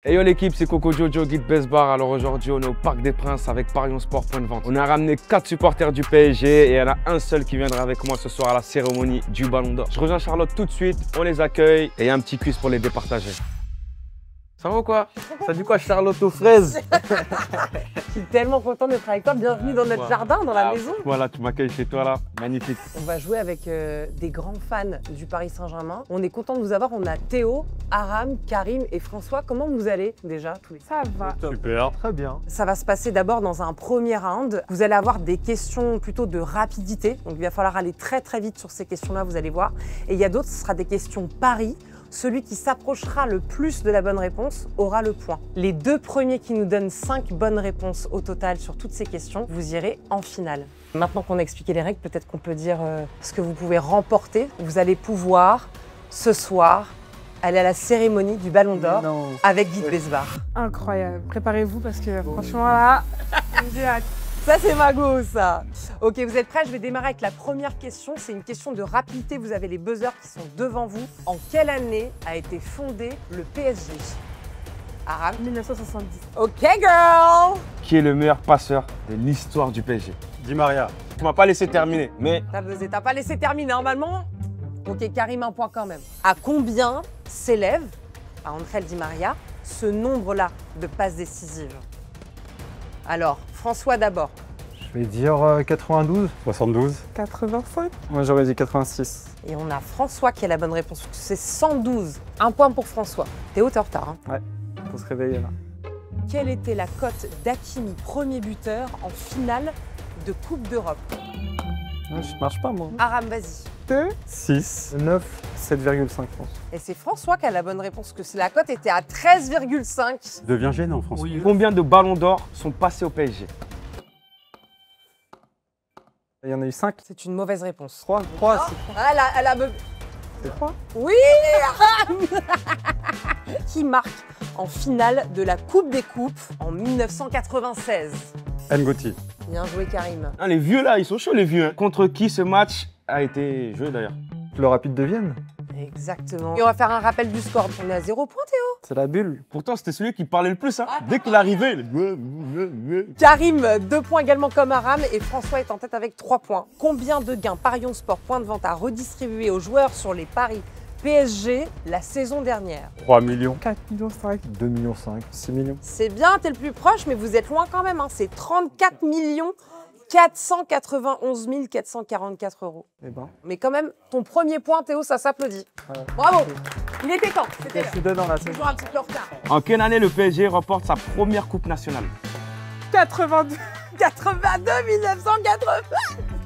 Hey yo l'équipe, c'est Coco Jojo, guide Besbar. Alors aujourd'hui, on est au Parc des Princes avec Parions Sport Point de Vente. On a ramené 4 supporters du PSG et il y en a un seul qui viendra avec moi ce soir à la cérémonie du Ballon d'Or. Je rejoins Charlotte tout de suite, on les accueille et il y a un petit quiz pour les départager. Ça va ou quoi? Ça dit quoi Charlotte aux fraises? Je suis tellement content d'être avec toi. Bienvenue dans notre jardin, dans la maison. Voilà, tu m'accueilles chez toi là, magnifique. On va jouer avec des grands fans du Paris Saint-Germain. On est content de vous avoir. On a Théo, Aram, Karim et François. Comment vous allez déjà tous les? Ça va. Super, très bien. Ça va se passer d'abord dans un premier round. Vous allez avoir des questions plutôt de rapidité. Donc il va falloir aller très très vite sur ces questions-là, vous allez voir. Et il y a d'autres, ce sera des questions paris. Celui qui s'approchera le plus de la bonne réponse aura le point. Les deux premiers qui nous donnent 5 bonnes réponses au total sur toutes ces questions, vous irez en finale. Maintenant qu'on a expliqué les règles, peut-être qu'on peut dire ce que vous pouvez remporter. Vous allez pouvoir, ce soir, aller à la cérémonie du Ballon d'Or avec Guy Besbar. Incroyable. Préparez-vous parce que franchement là, j'ai hâte. Ça, c'est ma go, ça. Ok, vous êtes prêts? Je vais démarrer avec la première question. C'est une question de rapidité. Vous avez les buzzers qui sont devant vous. En quelle année a été fondé le PSG? Aram? 1970. Ok, girl! Qui est le meilleur passeur de l'histoire du PSG? Di Maria. Tu m'as pas laissé terminer, mais... T'as buzzé, t'as pas laissé terminer normalement? Ok, Karim, un point quand même. À combien s'élève, à Angel Di Maria, ce nombre-là de passes décisives? Alors, François d'abord. Je vais dire 92. 72. 85. Moi j'aurais dit 86. Et on a François qui a la bonne réponse. C'est 112. Un point pour François. Théo, t'es en retard. Hein. Ouais, faut se réveiller là. Quelle était la cote d'Hakimi, premier buteur, en finale de Coupe d'Europe? Je marche pas moi. Aram, vas-y. 2. 6. 9. 7,5 je pense. Et c'est François qui a la bonne réponse, que la cote était à 13,5. Devient gênant François. Oui. Combien de ballons d'or sont passés au PSG? Il y en a eu 5. C'est une mauvaise réponse. 3. Elle a C'est 3. Oui, Aram. Qui marque en finale de la Coupe des Coupes en 1996? Ngoti. Bien joué, Karim. Ah, les vieux là, ils sont chauds les vieux. Hein. Contre qui ce match a été joué d'ailleurs? Le Rapide de Vienne. Exactement. Et on va faire un rappel du score. On est à 0 point, Théo. C'est la bulle. Pourtant, c'était celui qui parlait le plus. Hein. Dès qu'il arrivait, Karim, 2 points également comme Aram et François est en tête avec 3 points. Combien de gains Parions Sport Point de Vente a redistribué aux joueurs sur les paris PSG la saison dernière? 3 millions. 4 millions 5. 2 millions 5. 6 millions. C'est bien, t'es le plus proche, mais vous êtes loin quand même. Hein. C'est 34 491 444 euros. Eh ben. Mais quand même, ton premier point, Théo, ça s'applaudit. Voilà. Bravo. Il était temps. C'était Je suis dedans là. C'est toujours un petit peu en retard. En quelle année le PSG remporte sa première coupe nationale? 82. 82 1980.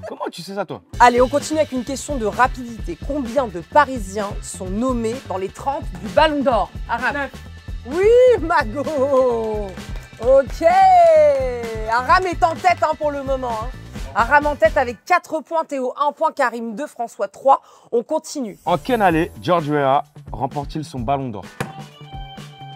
Comment tu sais ça toi? Allez, on continue avec une question de rapidité. Combien de Parisiens sont nommés dans les 30 du Ballon d'Or? Aram. 9. Oui, Mago. Ok. Aram est en tête hein, pour le moment. Hein. Aram en tête avec 4 points, Théo 1 point, Karim 2, François 3. On continue. En quelle année George Weah remporte-t-il son Ballon d'Or?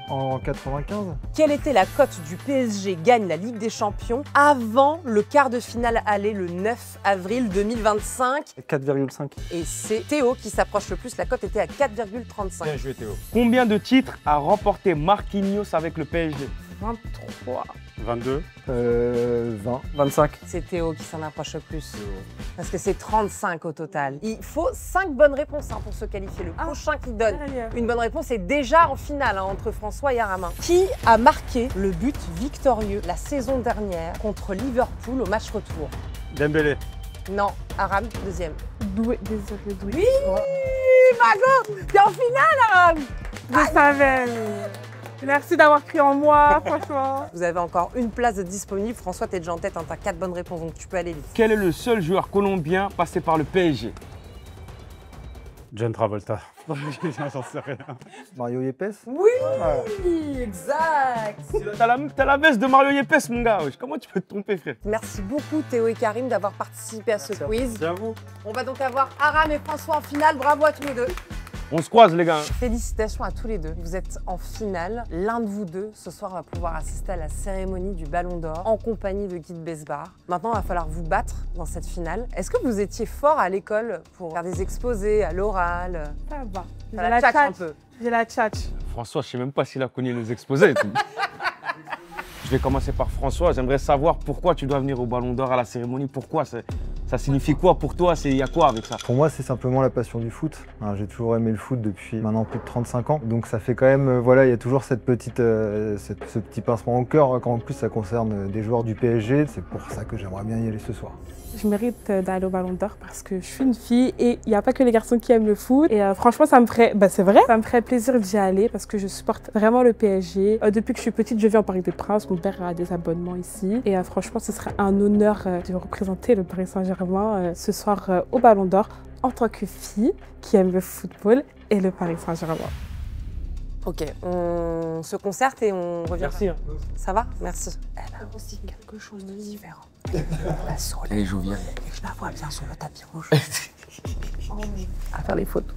En 95. Quelle était la cote du PSG gagne la Ligue des Champions avant le quart de finale aller le 9 avril 2025? 4,5. Et c'est Théo qui s'approche le plus. La cote était à 4,35. Bien joué Théo. Combien de titres a remporté Marquinhos avec le PSG? 23. 22. 20. 25. C'est Théo qui s'en approche le plus. Parce que c'est 35 au total. Il faut 5 bonnes réponses hein, pour se qualifier. Le prochain qui donne une bonne réponse est déjà en finale hein, entre François et Aram. Qui a marqué le but victorieux la saison dernière contre Liverpool au match retour? Dembélé. Non, Aram, deuxième. Doué. Désolé, doué. Oui, Mago, t'es en finale, Aram. Je savais. Merci d'avoir cru en moi, franchement. Vous avez encore une place de disponible. François, t'es déjà en tête, hein, t'as 4 bonnes réponses, donc tu peux aller vite. Quel est le seul joueur colombien passé par le PSG? John Travolta. J'en sais rien. Mario Yepes. Oui, exact. T'as la veste de Mario Yepes, mon gars. Comment tu peux te tromper, frère? Merci beaucoup, Théo et Karim, d'avoir participé à ce quiz. C'est à vous. On va donc avoir Aram et François en finale. Bravo à tous les deux. On se croise les gars. Félicitations à tous les deux. Vous êtes en finale. L'un de vous deux, ce soir, va pouvoir assister à la cérémonie du Ballon d'Or en compagnie de Guy de Besbar. Maintenant, il va falloir vous battre dans cette finale. Est-ce que vous étiez fort à l'école pour faire des exposés, à l'oral? Ça va. J'ai la la tchatche un tchatche. peu. J'ai la tchatche. François, je sais même pas s'il a connu nos exposés. Je vais commencer par François. J'aimerais savoir pourquoi tu dois venir au Ballon d'Or à la cérémonie. Pourquoi? Ça signifie quoi pour toi? Il y a quoi avec ça? Pour moi, c'est simplement la passion du foot. J'ai toujours aimé le foot depuis maintenant plus de 35 ans. Donc ça fait quand même, voilà, il y a toujours ce petit pincement au cœur quand en plus ça concerne des joueurs du PSG. C'est pour ça que j'aimerais bien y aller ce soir. Je mérite d'aller au Ballon d'Or parce que je suis une fille et il n'y a pas que les garçons qui aiment le foot. Et franchement, ça me ferait, c'est vrai, ça me ferait plaisir d'y aller parce que je supporte vraiment le PSG. Depuis que je suis petite, je vis en Parc des Princes. Mon père a des abonnements ici. Et franchement, ce serait un honneur de représenter le Paris Saint-Germain ce soir au Ballon d'Or en tant que fille qui aime le football et le Paris Saint-Germain. Ok, on se concerte et on revient. Merci. Ça va? Merci. Elle a aussi quelque chose de différent. La soleil. Elle est joviale. Je la vois bien sur le tapis rouge. À faire les photos.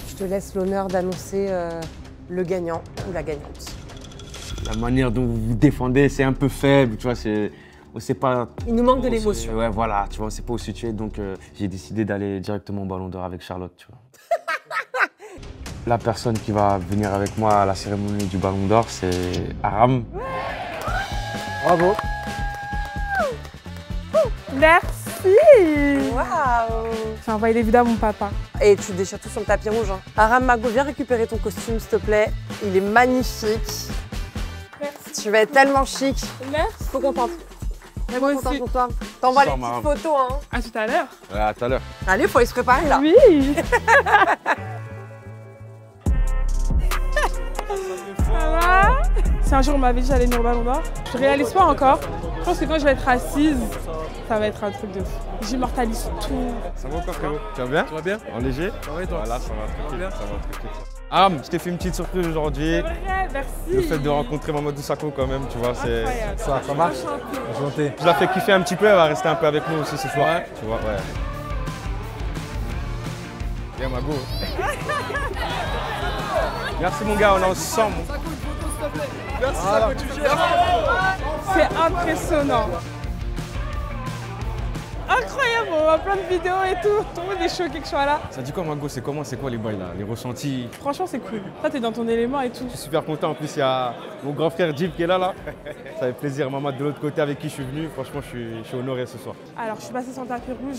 Je te laisse l'honneur d'annoncer le gagnant ou la gagnante. La manière dont vous vous défendez, c'est un peu faible, tu vois, on sait pas. Il nous manque de l'émotion. Ouais, voilà, tu vois, on sait pas où se situer, donc j'ai décidé d'aller directement au Ballon d'Or avec Charlotte, tu vois. La personne qui va venir avec moi à la cérémonie du Ballon d'Or, c'est Aram. Bravo. Merci. Waouh! J'ai envoyé des vidéos à mon papa. Et tu déchires tout sur le tapis rouge. Hein. Aram Mago, viens récupérer ton costume, s'il te plaît. Il est magnifique. Merci. Tu vas être tellement chic. Merci. Trop contente. Moi Contente aussi. pour toi. T'envoies les Sors, petites Maram. photos, hein. À tout à l'heure. Ouais, à tout à l'heure. Allez, faut aller se préparer là. Oui. Ça va? Si un jour on m'avait dit j'allais venir au Ballon d'Or, je réalise pas encore. Je pense que quand je vais être assise, ça va être un truc de fou. J'immortalise tout. Ça va encore, frérot? Tu vas bien? Tu vas bien? En léger? Ça va et toi? Voilà, ça va tranquille. Ça va tranquille. Aram, je t'ai fait une petite surprise aujourd'hui. C'est vrai, merci. Le fait de rencontrer Mamadou Sakho quand même, tu vois, c'est... Incroyable. Ça marche? Enchantée. Enchanté. Je la fais kiffer un petit peu, elle va rester un peu avec nous aussi ce soir. Ouais. Tu vois, ouais. Viens, Mago. Merci mon gars, on est ensemble. Merci, Sakho, tu gères. C'est impressionnant. Incroyable, on voit plein de vidéos et tout. Tout le monde est choqué que je sois là. Ça dit quoi Mago? C'est comment? C'est quoi les bails là? Les ressentis? Franchement, c'est cool. Toi, t'es dans ton élément et tout. Je suis super content. En plus, il y a mon grand frère Jib qui est là. Ça fait plaisir. Maman de l'autre côté avec qui je suis venu. Franchement, je suis honoré ce soir. Alors, je suis passée sur le tapis rouge,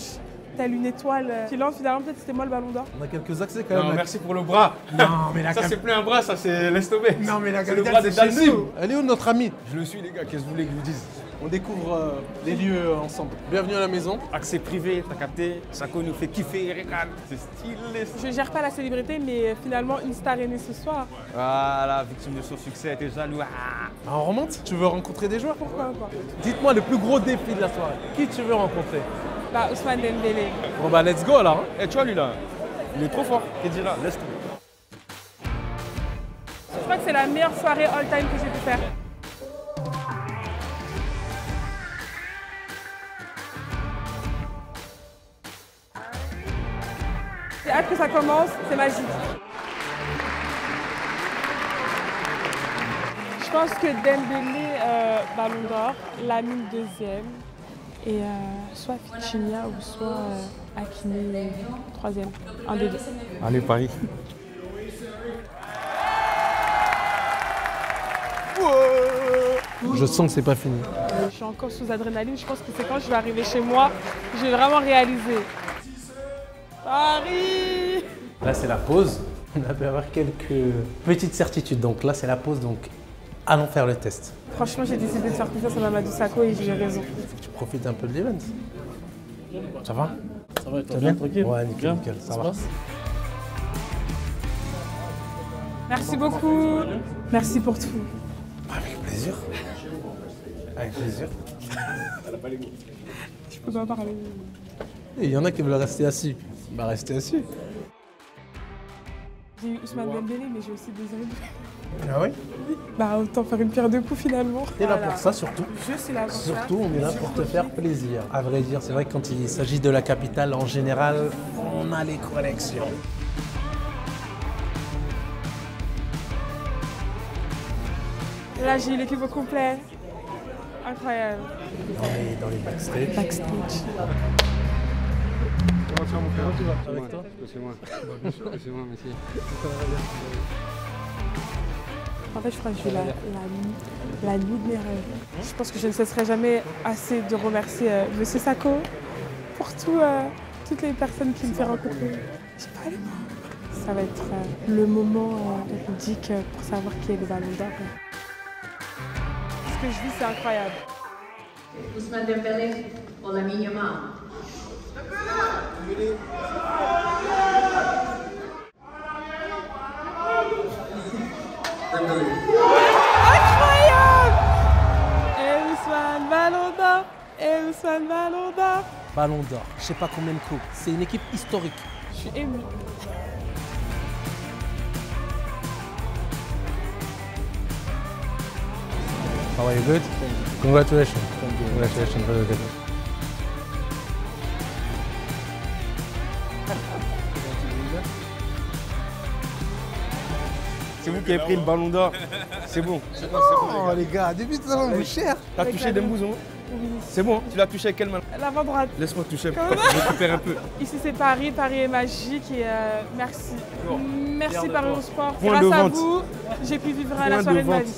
telle une étoile filante. Finalement, peut-être c'était moi le Ballon d'Or. On a quelques accès quand même. Non, merci pour le bras. Non, mais la Ça, c'est plus un bras, ça, c'est laisse tomber. Non, mais la c'est le bras capitale, de c'est chez Dalsim. nous. Elle est où notre ami? Je le suis, les gars. Qu'est-ce que vous voulez que je vous dise? On découvre les lieux ensemble. Bienvenue à la maison. Accès privé, t'as capté? Sakho nous fait kiffer, regarde. C'est stylé. Je gère pas la célébrité, mais finalement, une star est née ce soir. Voilà, victime de son succès, elle était jaloux. Ah. Ah, on remonte? Tu veux rencontrer des joueurs? Pourquoi pas? Dites-moi le plus gros défi de la soirée. Qui tu veux rencontrer? Bah, Ousmane Dembélé. Bon bah let's go alors. Eh, tu vois lui là, il est trop fort. Qu'est-ce qu'il dira? Laisse tomber. Je crois que c'est la meilleure soirée all-time que j'ai pu faire. J'ai hâte que ça commence, c'est magique. Je pense que Dembélé, Ballon d'Or, Lamine deuxième, et soit Vitinha ou soit Hakimi troisième, un des deux. Allez, Paris. Je sens que c'est pas fini. Je suis encore sous adrénaline, je pense que c'est quand je vais arriver chez moi, je vais vraiment réaliser. Paris! Là, c'est la pause. On a pu avoir quelques petites certitudes. Donc là, c'est la pause. Donc, allons faire le test. Franchement, j'ai décidé de faire confiance à Mamadou Sakho et j'ai eu raison. Tu profites un peu de l'event. Ça va? Ça va, T'as bien? Tranquille? Ouais, nickel, nickel. Ça va. Merci beaucoup. Merci pour tout. Avec plaisir. Avec plaisir. Je peux pas parler. Il y en a qui veulent rester assis. Bah restez assis. J'ai eu Ousmane Dembélé, mais j'ai aussi désiré. Ah oui? Bah, autant faire une pierre deux coups finalement. T'es là pour ça, surtout. Je suis là pour ça. Surtout, on est là pour te faire plaisir. À vrai dire, c'est vrai que quand il s'agit de la capitale, en général, on a les connexions. Là, j'ai eu l'équipe au complet. Incroyable. Dans les backstage. Backstage. Comment tu vas, mon frère? Comment tu vas? Avec toi? C'est moi. C'est moi, merci. En fait, je crois que j'ai eu la nuit de mes rêves. Je pense que je ne cesserai jamais assez de remercier Monsieur Sako pour toutes les personnes qui me fait rencontrer. Je sais pas les mots. Ça va être le moment ludique pour savoir qui est le Ballon d'Or. Ce que je vis, c'est incroyable. Ousmane Dembélé ou Lamine Yamal. Incroyable! Et Ousmane Ballon d'Or! Et Ousmane Ballon d'Or! Ballon d'Or, je sais pas combien de coups. C'est une équipe historique. Je suis émue. How are you? Good? Congratulations. Congratulations, very good. C'est vous qui avez pris le ballon d'or. C'est bon. Oh les gars, depuis tout à l'heure, vous cher. T'as touché Dembouzon? Oui. C'est bon, tu l'as touché avec quelle main? L'avant-droite. Laisse-moi toucher, Comment je récupère un peu. Ici c'est Paris, Paris est magique et merci. Merci Paris au sport. Point de Grâce à vente. vous, j'ai pu vivre Point la de soirée de ma vente. vie.